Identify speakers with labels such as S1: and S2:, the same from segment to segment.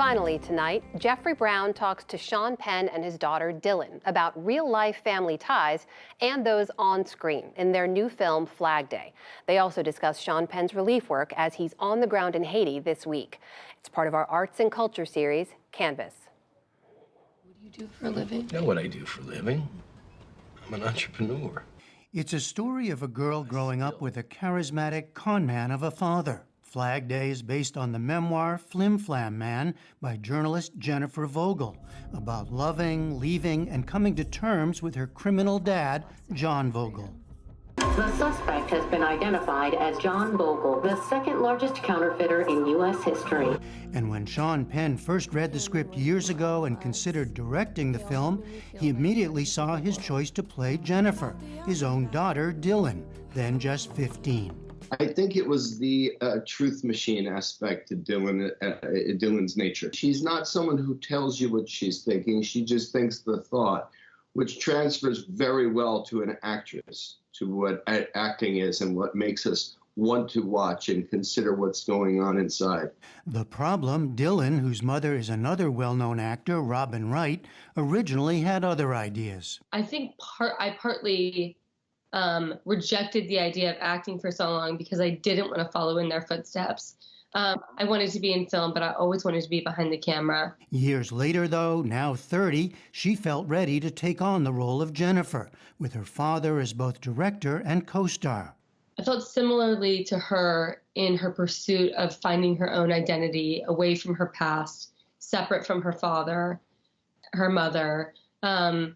S1: Finally tonight, Jeffrey Brown talks to Sean Penn and his daughter Dylan about real-life family ties and those on screen in their new film, Flag Day. They also discuss Sean Penn's relief work as he's on the ground in Haiti this week. It's part of our arts and culture series, Canvas.
S2: What do you do for a living?
S3: You know what I do for a living? I'm an entrepreneur.
S4: It's a story of a girl growing up with a charismatic con man of a father. Flag Day is based on the memoir Flim Flam Man by journalist Jennifer Vogel about loving, leaving, and coming to terms with her criminal dad, John Vogel.
S5: The suspect has been identified as John Vogel, the second largest counterfeiter in U.S. history.
S4: And when Sean Penn first read the script years ago and considered directing the film, he immediately saw his choice to play Jennifer, his own daughter, Dylan, then just 15.
S6: I think it was the truth machine aspect to Dylan's nature. She's not someone who tells you what she's thinking. She just thinks the thought, which transfers very well to an actress, to what acting is and what makes us want to watch and consider what's going on inside.
S4: The problem, Dylan, whose mother is another well-known actor, Robin Wright, originally had other ideas.
S2: I think I partly rejected the idea of acting for so long because I didn't want to follow in their footsteps. I wanted to be in film, but I always wanted to be behind the camera.
S4: Years later, though, now 30, she felt ready to take on the role of Jennifer, with her father as both director and co-star.
S2: I felt similarly to her in her pursuit of finding her own identity away from her past, separate from her father, her mother, and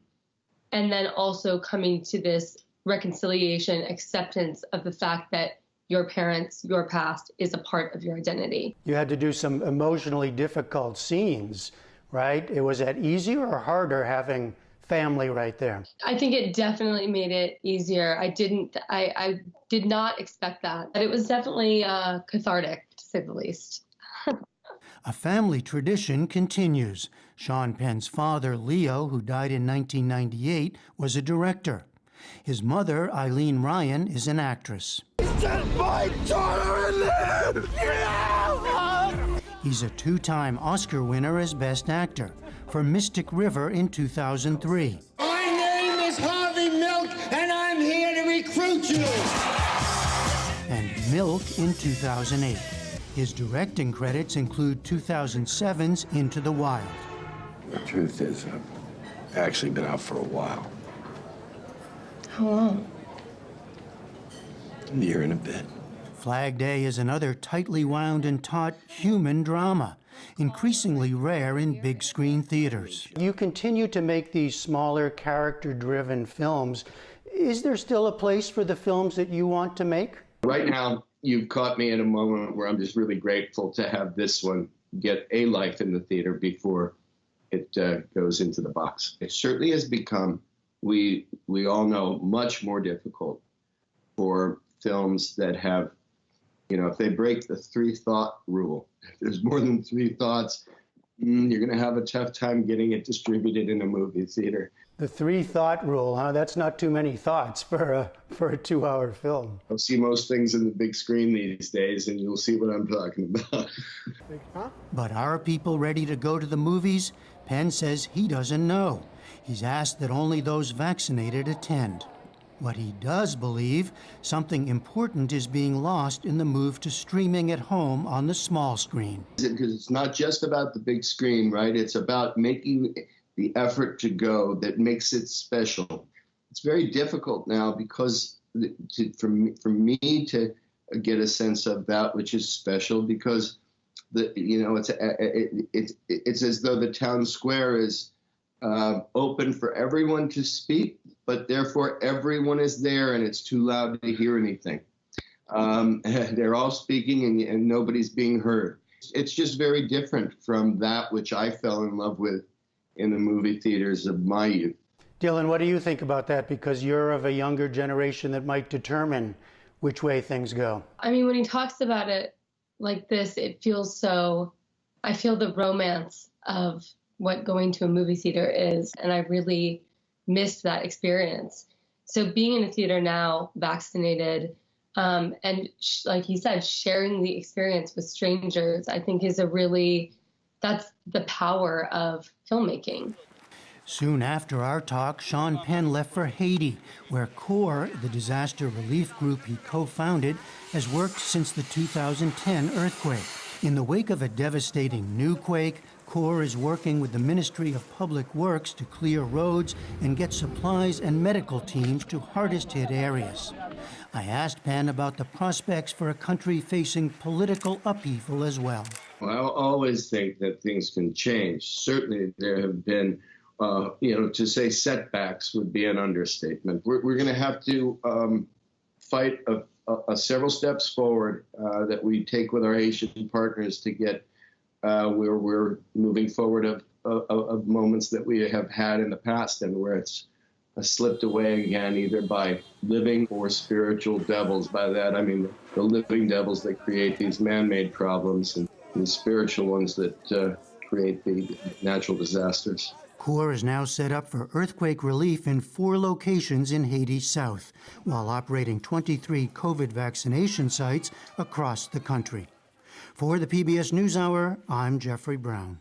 S2: then also coming to this reconciliation, acceptance of the fact that your parents, your past is a part of your identity.
S4: You had to do some emotionally difficult scenes, right? Was that easier or harder having family right there?
S2: I think it definitely made it easier. I did not expect that. But it was definitely cathartic, to say the least.
S4: A family tradition continues. Sean Penn's father, Leo, who died in 1998, was a director. His mother, Eileen Ryan, is an actress.
S3: My daughter in there!
S4: He's a two-time Oscar winner as Best Actor for Mystic River in 2003.
S7: My name is Harvey Milk, and I'm here to recruit you.
S4: And Milk in 2008. His directing credits include 2007's Into the Wild.
S3: The truth is, I've actually been out for a while.
S2: How long?
S3: A year and a bit.
S4: Flag Day is another tightly wound and taut human drama, increasingly rare in big screen theaters. You continue to make these smaller, character-driven films. Is there still a place for the films that you want to make?
S6: Right now, you've caught me in a moment where I'm just really grateful to have this one get a life in the theater before it goes into the box. It certainly has become, we all know, much more difficult for films that have, if they break the three-thought rule, if there's more than three thoughts, you're going to have a tough time getting it distributed in a movie theater.
S4: The three-thought rule, huh? That's not too many thoughts for a 2-hour film.
S6: I'll see most things in the big screen these days, and you'll see what I'm talking about.
S4: But are people ready to go to the movies? Penn says he doesn't know. He's asked that only those vaccinated attend. What he does believe, something important is being lost in the move to streaming at home on the small screen.
S6: Because it's not just about the big screen, right? It's about making the effort to go that makes it special. It's very difficult now because for me to get a sense of that which is special, because it's as though the town square is open for everyone to speak, but therefore everyone is there and it's too loud to hear anything. They're all speaking and nobody's being heard. It's just very different from that which I fell in love with in the movie theaters of my youth.
S4: Dylan, what do you think about that? Because you're of a younger generation that might determine which way things go.
S2: I mean, when he talks about it like this, it feels so, I feel the romance of what going to a movie theater is, and I really missed that experience. So being in a theater now, vaccinated, and like he said, sharing the experience with strangers, I think is a really that's the power of filmmaking.
S4: Soon after our talk, Sean Penn left for Haiti, where CORE, the disaster relief group he co-founded, has worked since the 2010 earthquake. In the wake of a devastating new quake, CORE is working with the Ministry of Public Works to clear roads and get supplies and medical teams to hardest-hit areas. I asked Penn about the prospects for a country facing political upheaval as well.
S6: I always think that things can change. Certainly there have been, to say setbacks would be an understatement. We're going to have to fight several steps forward that we take with our Haitian partners to get where we're moving forward of moments that we have had in the past and where it's slipped away again, either by living or spiritual devils. By that, I mean the living devils that create these man-made problems and the spiritual ones that create the natural disasters.
S4: CORE is now set up for earthquake relief in 4 locations in Haiti's south, while operating 23 COVID vaccination sites across the country. For the PBS NewsHour, I'm Jeffrey Brown.